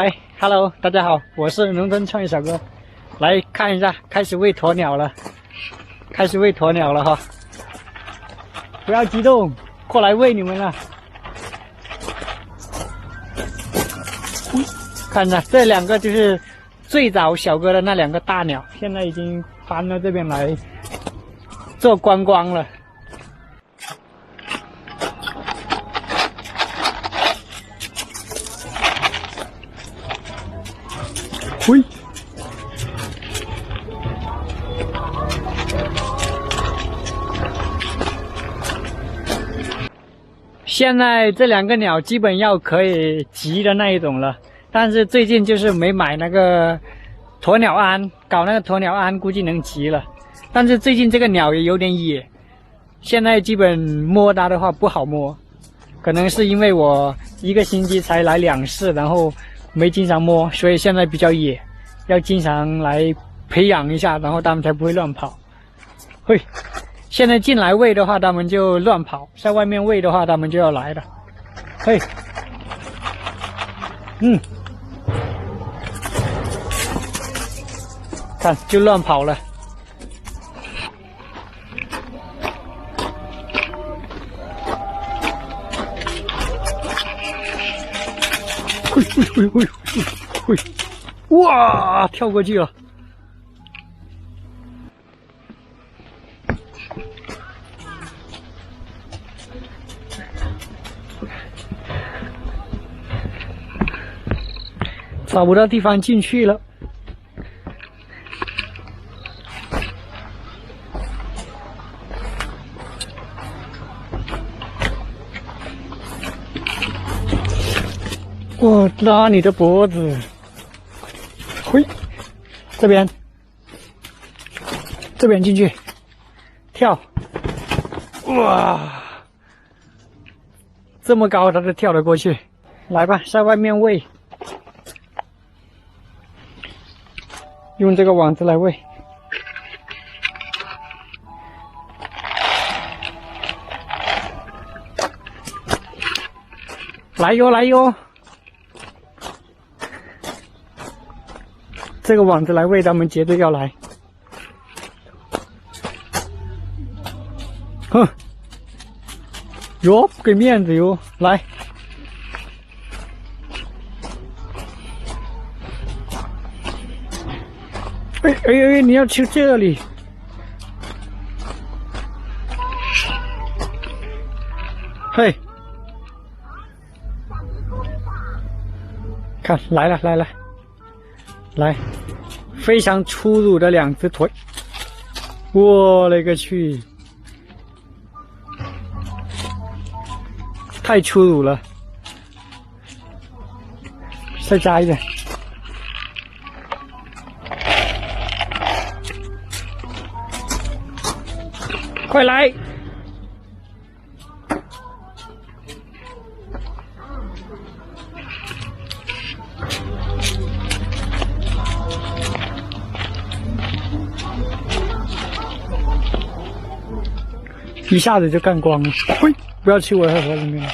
嗨 ，Hello， 大家好，我是农村创业小哥，来看一下，开始喂鸵鸟了，哈！不要激动，过来喂你们了。看着这两个就是最早小哥的那两个大鸟，现在已经搬到这边来做观光了。喂！现在这两个鸟基本要可以集的那一种了，但是最近就是没买那个鸵鸟鞍，搞那个鸵鸟鞍估计能集了。但是最近这个鸟也有点野，现在基本摸它的话不好摸，可能是因为我1个星期才来2次，然后没经常摸，所以现在比较野，要经常来培养一下，然后它们才不会乱跑。嘿。现在进来喂的话，它们就乱跑；在外面喂的话，它们就要来了。嘿，看就乱跑了。嘿，哇，跳过去了。找不到地方进去了。我拉你的脖子，嘿，这边进去，跳，哇，这么高它都跳得过去。来吧，在外面喂。用这个网子来喂，来哟！这个网子来喂，他们绝对要来。哼，哟，不给面子哟，来。哎，你要去这里。嘿，看来了，来，非常粗鲁的2只腿，我勒个去，太粗鲁了，再加一点。快来！一下子就干光了。嘿，不要去我的河里面。